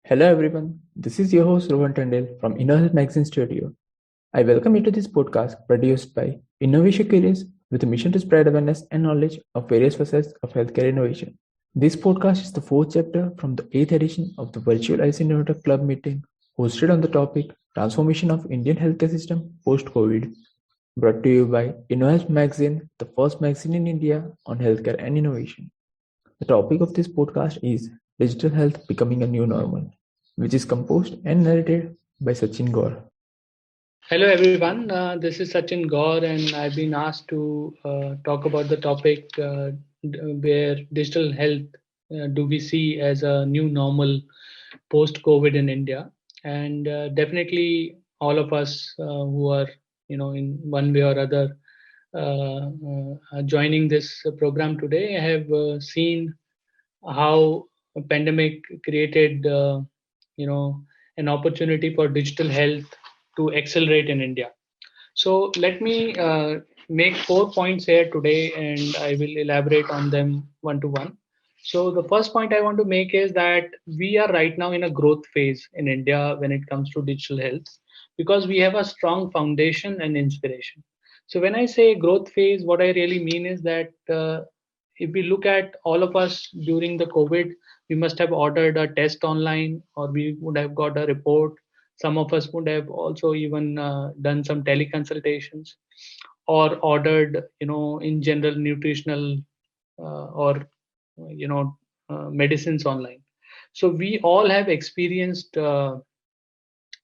Hello everyone, this is your host Rohan Tandel from InnoHealth Magazine Studio. I welcome you to this podcast produced by InnovatioCuris with a mission to spread awareness and knowledge of various facets of healthcare innovation. This podcast is the fourth chapter from the eighth edition of the virtual IC InnovatorCLUB meeting hosted on the topic Transformation of Indian Healthcare System Post-COVID, brought to you by InnoHealth Magazine, the first magazine in India on healthcare and innovation. The topic of this podcast is Digital Health Becoming a New Normal, which is composed and narrated by Sachin Gaur. Hello, everyone. This is Sachin Gaur, and I've been asked to talk about the topic where digital health do we see as a new normal post COVID in India. And definitely, all of us who are, in one way or other, joining this program today have seen how a pandemic created, an opportunity for digital health to accelerate in India. So let me make 4 points here today, and I will elaborate on them one to one. So the first point I want to make is that we are right now in a growth phase in India when it comes to digital health because we have a strong foundation and inspiration. So when I say growth phase, what I really mean is that if we look at all of us during the COVID, we must have ordered a test online or we would have got a report. Some of us would have also even done some teleconsultations or ordered, in general nutritional or medicines online. So we all have experienced what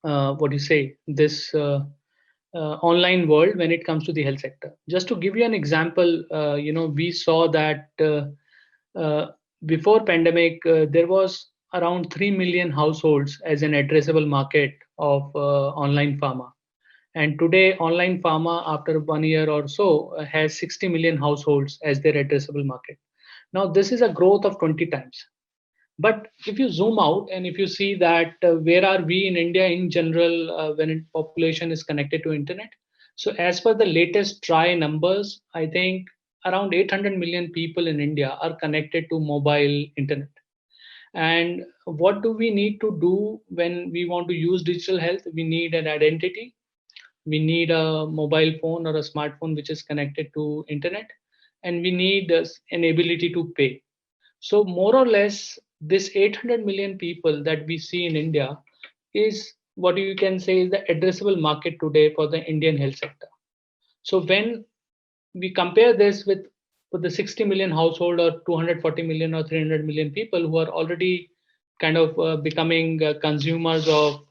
do you say this online world when it comes to the health sector. Just to give you an example, we saw that before pandemic there was around 3 million households as an addressable market of online pharma, and today online pharma after 1 year or so has 60 million households as their addressable market. Now this is a growth of 20 times. But if you zoom out and if you see that where are we in India in general when population is connected to internet? So as per the latest TRI numbers, I think around 800 million people in India are connected to mobile internet. And what do we need to do when we want to use digital health? We need an identity. We need a mobile phone or a smartphone which is connected to internet, and we need an ability to pay. So more or less, this 800 million people that we see in India is what you can say is the addressable market today for the Indian health sector. So when we compare this with the 60 million household or 240 million or 300 million people who are already kind of becoming consumers of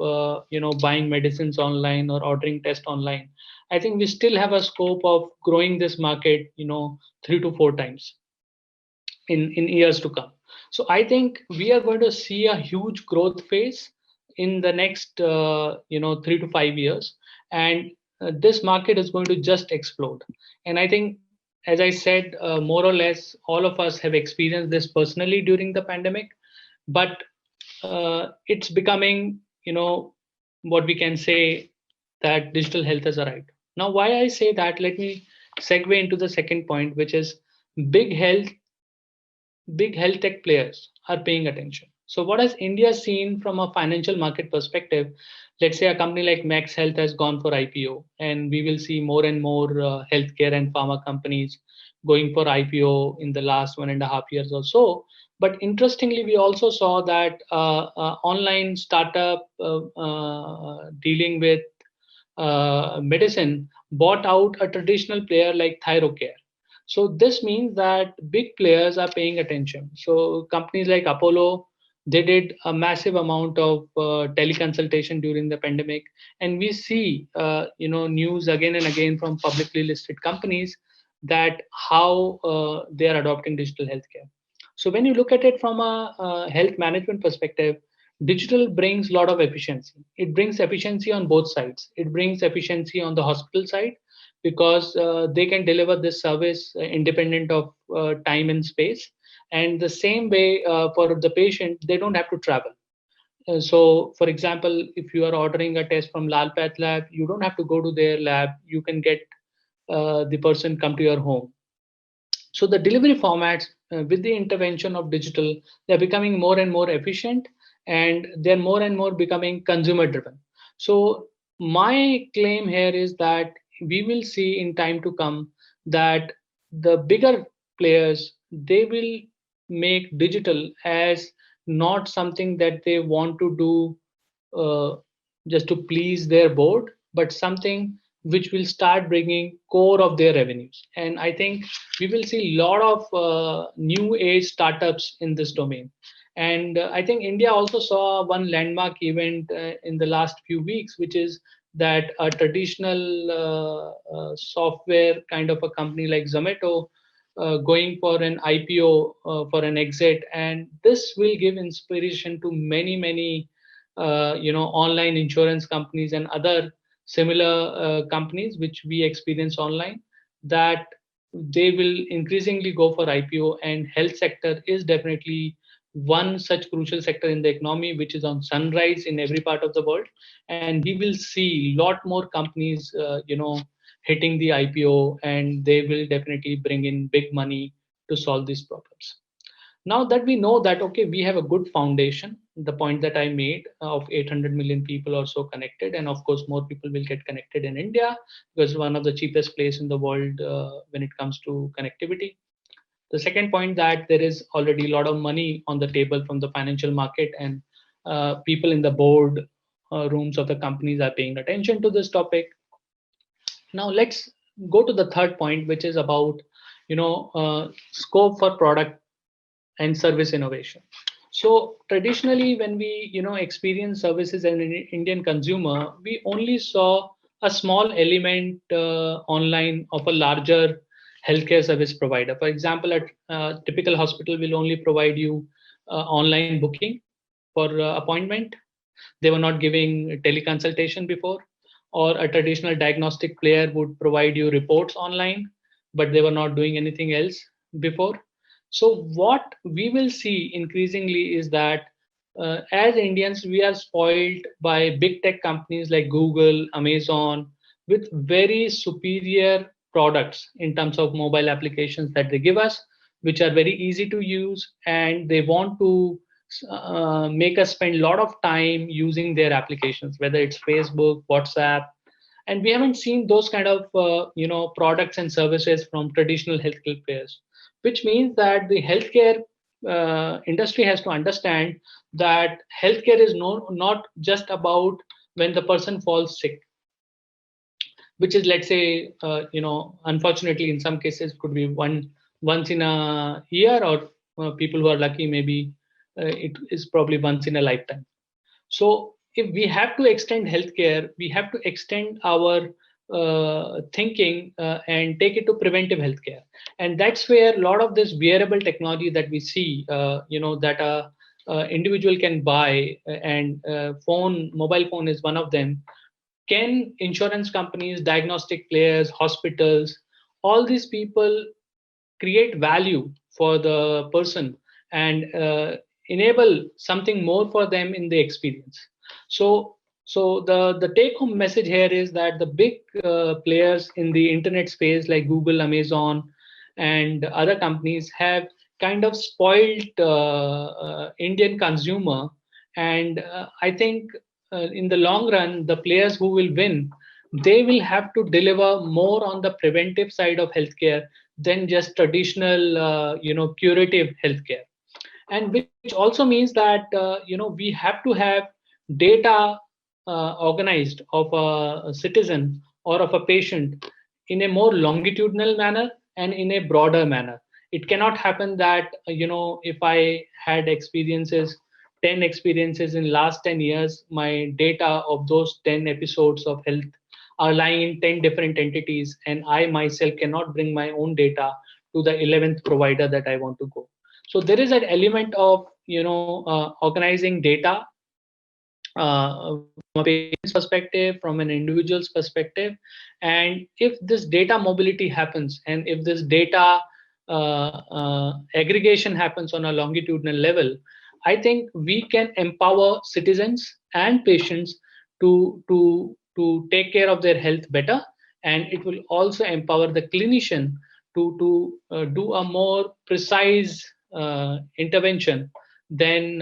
buying medicines online or ordering tests online, I think we still have a scope of growing this market 3 to 4 times in years to come. So I think we are going to see a huge growth phase in the next 3 to 5 years, and this market is going to just explode. And I think, as I said, more or less all of us have experienced this personally during the pandemic, but it's becoming, what we can say that digital health has arrived. Now, why I say that, let me segue into the second point, which is big health big health tech players are paying attention. So, what has India seen from a financial market perspective? Let's say a company like Max Health has gone for IPO, and we will see more and more healthcare and pharma companies going for IPO in the last 1.5 years or so. But interestingly, we also saw that online startup dealing with medicine bought out a traditional player like ThyroCare. So this means that big players are paying attention. So companies like Apollo, they did a massive amount of teleconsultation during the pandemic, and we see news again and again from publicly listed companies that how they are adopting digital healthcare. So when you look at it from a health management perspective, digital brings a lot of efficiency. It brings efficiency on both sides. It brings efficiency on the hospital side because they can deliver this service independent of time and space. And the same way for the patient, they don't have to travel. So, for example, if you are ordering a test from Lal Path Lab, you don't have to go to their lab. You can get the person come to your home. So the delivery formats with the intervention of digital, they're becoming more and more efficient, and they're more and more becoming consumer driven. So my claim here is that we will see in time to come that the bigger players, they will make digital as not something that they want to do just to please their board, but something which will start bringing core of their revenues. And I think we will see a lot of new age startups in this domain. And I think India also saw one landmark event in the last few weeks, which is that a traditional software kind of a company like Zomato going for an IPO for an exit, and this will give inspiration to many online insurance companies and other similar companies which we experience online, that they will increasingly go for IPO, and health sector is definitely one such crucial sector in the economy which is on sunrise in every part of the world. And we will see a lot more companies hitting the IPO, and they will definitely bring in big money to solve these problems. Now that we know that, okay, we have a good foundation, the point that I made of 800 million people or so connected, and of course more people will get connected in India because one of the cheapest place in the world when it comes to connectivity. The second point, that there is already a lot of money on the table from the financial market, and people in the board rooms of the companies are paying attention to this topic. Now let's go to the third point, which is about scope for product and service innovation. So traditionally, when we experience services as an Indian consumer, we only saw a small element online of a larger healthcare service provider. For example, a typical hospital will only provide you online booking for appointment. They were not giving teleconsultation before, or a traditional diagnostic player would provide you reports online, but they were not doing anything else before. So what we will see increasingly is that as Indians, we are spoiled by big tech companies like Google, Amazon, with very superior products in terms of mobile applications that they give us, which are very easy to use, and they want to make us spend a lot of time using their applications, whether it's Facebook, WhatsApp, and we haven't seen those kind of products and services from traditional healthcare players, which means that the healthcare industry has to understand that healthcare is not just about when the person falls sick, which is, let's say, unfortunately in some cases could be once in a year, or people who are lucky, maybe it is probably once in a lifetime. So if we have to extend healthcare, we have to extend our thinking and take it to preventive healthcare. And that's where a lot of this wearable technology that we see, that a individual can buy, and mobile phone is one of them. Can insurance companies, diagnostic players, hospitals, all these people create value for the person and enable something more for them in the experience? So the take home message here is that the big players in the internet space like Google, Amazon, and other companies have kind of spoiled Indian consumer. And I think in the long run, the players who will win, they will have to deliver more on the preventive side of healthcare than just traditional, curative healthcare. And which also means that we have to have data organized of a citizen or of a patient in a more longitudinal manner and in a broader manner. It cannot happen that if I had 10 experiences in last 10 years, my data of those 10 episodes of health are lying in 10 different entities, and I myself cannot bring my own data to the 11th provider that I want to go. So there is an element of organizing data from a patient's perspective, from an individual's perspective. And if this data mobility happens, and if this data aggregation happens on a longitudinal level, I think we can empower citizens and patients to take care of their health better, and it will also empower the clinician to do a more precise intervention than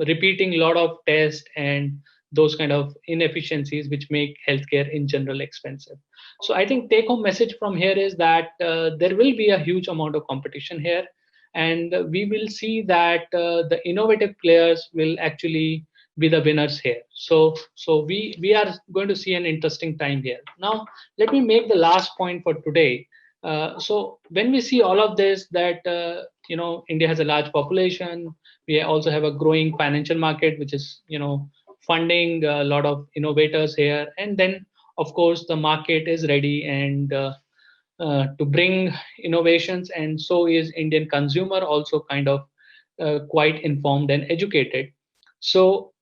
repeating a lot of tests and those kind of inefficiencies which make healthcare in general expensive. So I think take home message from here is that there will be a huge amount of competition here, and we will see that the innovative players will actually be the winners here. So we are going to see an interesting time here. Now let me make the last point for today. So when we see all of this, that India has a large population, we also have a growing financial market which is funding a lot of innovators here, and then of course the market is ready and to bring innovations, and so is Indian consumer also kind of quite informed and educated. So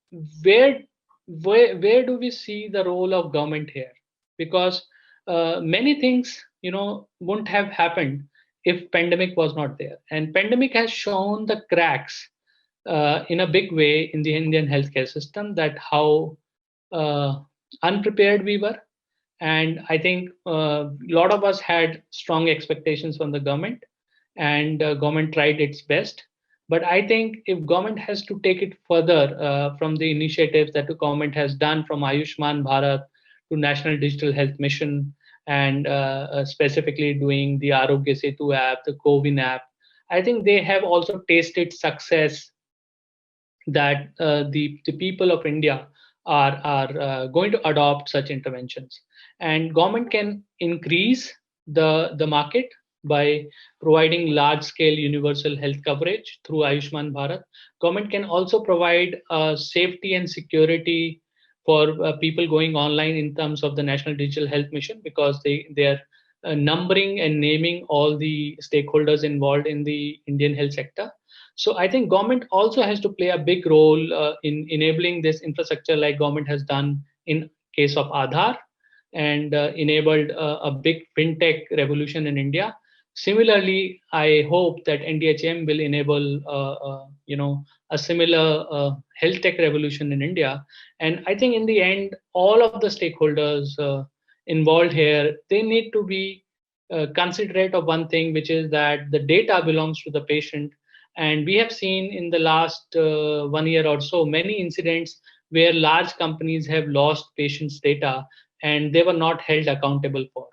where where do we see the role of government here? Because many things wouldn't have happened if pandemic was not there, and pandemic has shown the cracks in a big way in the Indian healthcare system, that how uh, unprepared we were. And I think a lot of us had strong expectations from the government, and government tried its best. But I think if government has to take it further from the initiatives that the government has done, from Ayushman Bharat to National Digital Health Mission, and specifically doing the Arogya Setu app, the Cowin app, I think they have also tasted success, that the people of India are going to adopt such interventions, and government can increase the market by providing large scale universal health coverage through Ayushman Bharat. Government can also provide safety and security for people going online in terms of the National Digital Health Mission, because they are numbering and naming all the stakeholders involved in the Indian health sector. So I think government also has to play a big role in enabling this infrastructure, like government has done in case of Aadhaar, and enabled a big fintech revolution in India. Similarly, I hope that NDHM will enable a similar health tech revolution in India. And I think in the end, all of the stakeholders involved here, they need to be considerate of one thing, which is that the data belongs to the patient. And we have seen in the last 1 year or so many incidents where large companies have lost patients' data and they were not held accountable for.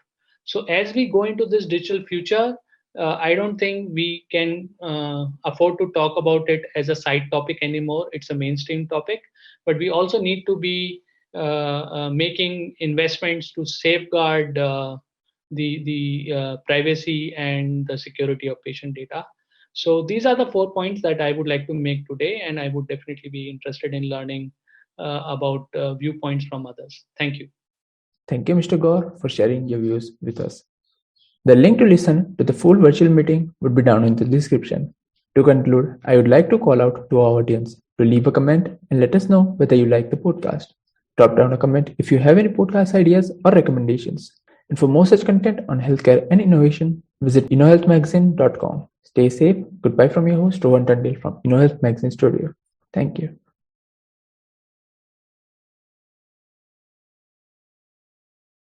So as we go into this digital future, I don't think we can afford to talk about it as a side topic anymore. It's a mainstream topic, but we also need to be making investments to safeguard the privacy and the security of patient data. So these are the 4 points that I would like to make today, and I would definitely be interested in learning about viewpoints from others. Thank you. Thank you, Mr. Gaur, for sharing your views with us. The link to listen to the full virtual meeting would be down in the description. To conclude, I would like to call out to our audience to leave a comment and let us know whether you like the podcast. Drop down a comment if you have any podcast ideas or recommendations. And for more such content on healthcare and innovation, visit innohealthmagazine.com. Stay safe. Goodbye from your host, Rohan Tandil from InnoHealth Magazine Studio. Thank you.